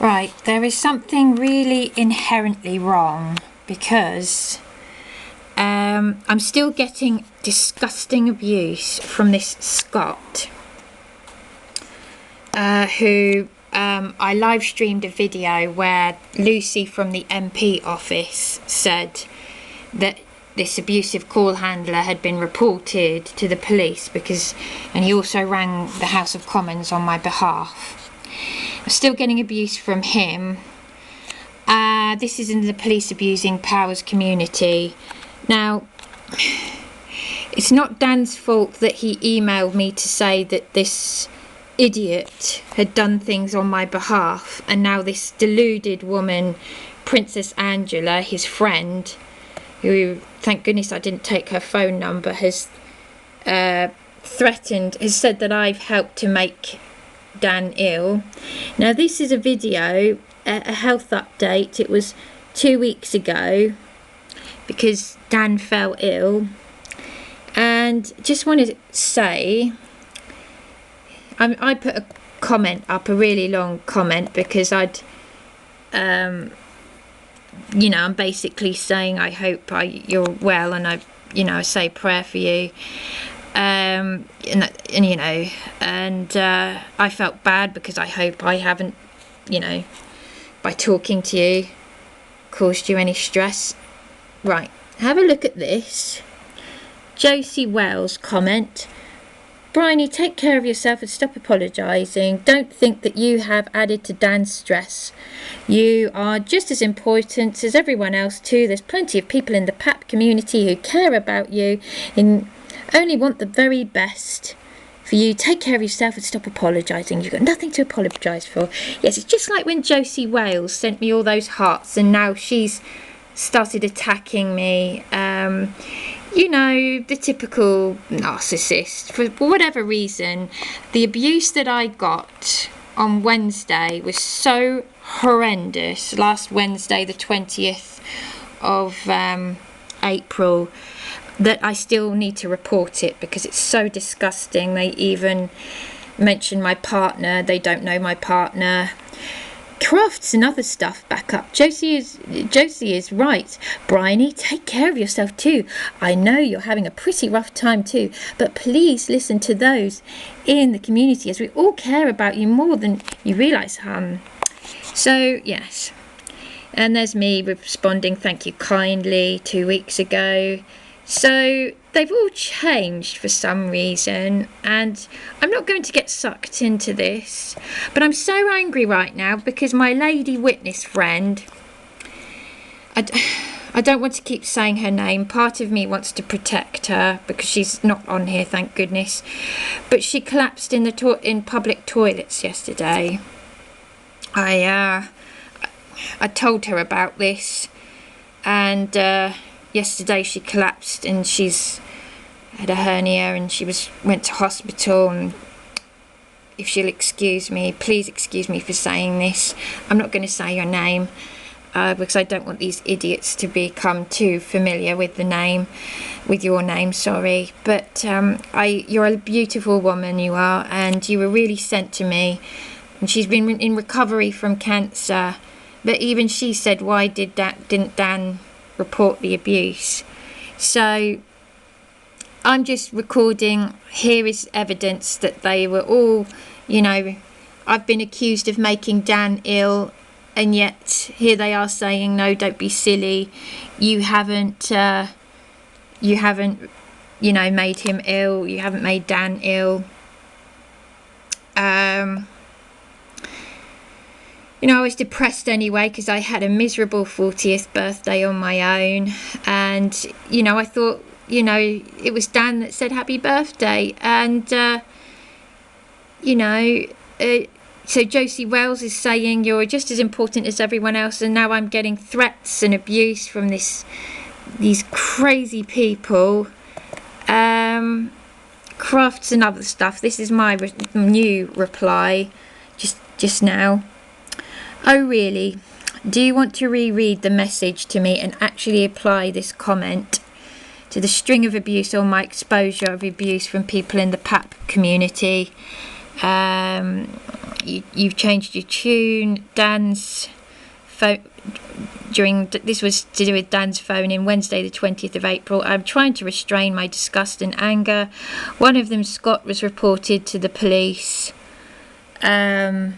Right, there is something really inherently wrong because I'm still getting disgusting abuse from this Scot who I live streamed a video where Lucy from the MP office said that this abusive call handler had been reported to the police and he also rang the House of Commons on my behalf. I'm still getting abuse from him. This is in the police abusing powers community. Now, it's not Dan's fault that he emailed me to say that this idiot had done things on my behalf, and now this deluded woman, Princess Angela, his friend, who, thank goodness I didn't take her phone number, has said that I've helped to make Dan ill. Now this is a video, a health update. It was 2 weeks ago because Dan fell ill, and just wanted to say I put a comment up, a really long comment, because I'm basically saying I hope you're well, and I say a prayer for you. I felt bad because I hope I haven't, by talking to you, caused you any stress. Right, have a look at this. Josie Wells comment: Bryony, take care of yourself and stop apologising. Don't think that you have added to Dan's stress. You are just as important as everyone else too. There's plenty of people in the PAP community who care about you and only want the very best for you. Take care of yourself and stop apologising. You've got nothing to apologise for. Yes, it's just like when Josie Wales sent me all those hearts and now she's started attacking me. The typical narcissist. For whatever reason, the abuse that I got on Wednesday was so horrendous. Last Wednesday, the 20th of April, that I still need to report it because it's so disgusting. They even mention my partner. They don't know my partner. Crafts and other stuff back up. Josie is right. Bryony, take care of yourself too. I know you're having a pretty rough time too, but please listen to those in the community, as we all care about you more than you realise, So, yes. And there's me responding, thank you kindly, 2 weeks ago. So they've all changed for some reason, and I'm not going to get sucked into this, but I'm so angry right now because my lady witness friend, I don't want to keep saying her name. Part of me wants to protect her because she's not on here, thank goodness, but she collapsed in public toilets yesterday. I told her about this, and yesterday she collapsed and she's had a hernia and she went to hospital. And if she'll excuse me, please excuse me for saying this. I'm not going to say your name because I don't want these idiots to become too familiar with your name, sorry. But you're a beautiful woman, you are, and you were really sent to me. And she's been in recovery from cancer. But even she said, why didn't Dan report the abuse? So I'm just recording. Here is evidence that they were all, I've been accused of making Dan ill, and yet here they are saying, no, don't be silly, you haven't made him ill, you haven't made Dan ill. I was depressed anyway because I had a miserable 40th birthday on my own, and I thought it was Dan that said happy birthday, and so Josie Wells is saying you're just as important as everyone else, and now I'm getting threats and abuse from these crazy people. Crafts and other stuff. This is my new reply just now. Oh really? Do you want to reread the message to me and actually apply this comment to the string of abuse or my exposure of abuse from people in the PAP community? you've changed your tune. Dan's phone this was to do with Dan's phone in Wednesday the 20th of April. I'm trying to restrain my disgust and anger. One of them, Scott, was reported to the police by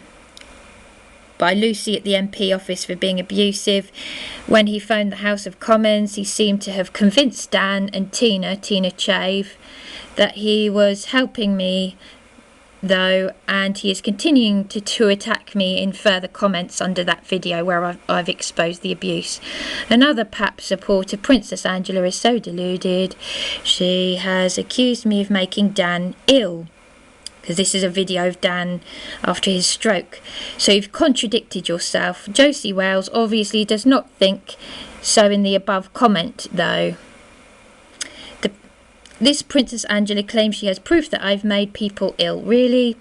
Lucy at the MP office for being abusive. When he phoned the House of Commons, he seemed to have convinced Dan and Tina Chave, that he was helping me, though, and he is continuing to attack me in further comments under that video where I've exposed the abuse. Another PAP supporter, Princess Angela, is so deluded. She has accused me of making Dan ill, because this is a video of Dan after his stroke. So you've contradicted yourself. Josie Wales obviously does not think so in the above comment, though. This Princess Angela claims she has proof that I've made people ill. Really?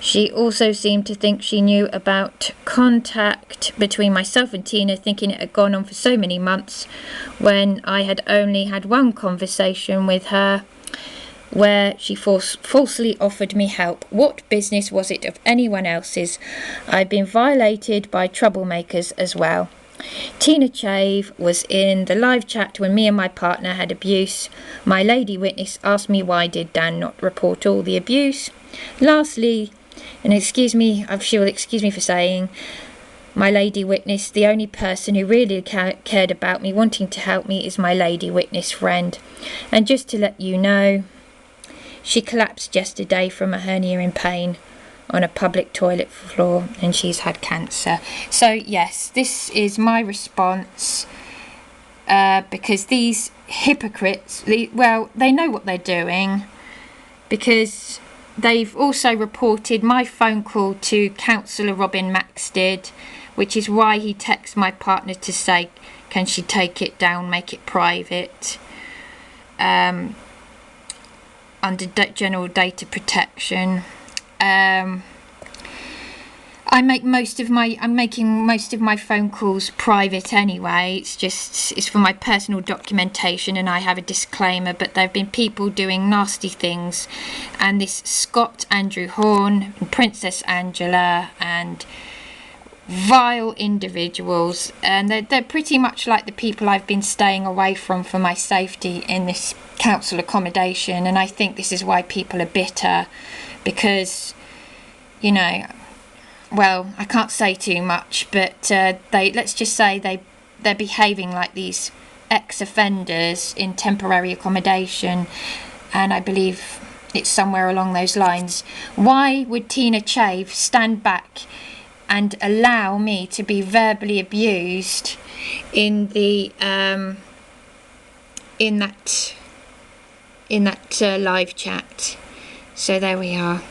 She also seemed to think she knew about contact between myself and Tina, thinking it had gone on for so many months, when I had only had one conversation with her where she falsely offered me help. What business was it of anyone else's? I've been violated by troublemakers as well. Tina Chave was in the live chat when me and my partner had abuse. My lady witness asked me why did Dan not report all the abuse. Lastly, and excuse me, she will excuse me for saying, my lady witness, the only person who really cared about me, wanting to help me, is my lady witness friend. And just to let you know, she collapsed yesterday from a hernia in pain on a public toilet floor, and she's had cancer. So yes, this is my response, because these hypocrites, they know what they're doing, because they've also reported my phone call to Councillor Robin Maxted, which is why he texted my partner to say, can she take it down, make it private, under general data protection. I'm making most of my phone calls private anyway. It's for my personal documentation, and I have a disclaimer, but there have been people doing nasty things, and this Scott Andrew Horn and Princess Angela and vile individuals, and they're pretty much like the people I've been staying away from for my safety in this council accommodation. And I think this is why people are bitter, because, you know, well, I can't say too much, but let's just say they're behaving like these ex-offenders in temporary accommodation, and I believe it's somewhere along those lines. Why would Tina Chave stand back and allow me to be verbally abused in the in that live chat? So there we are.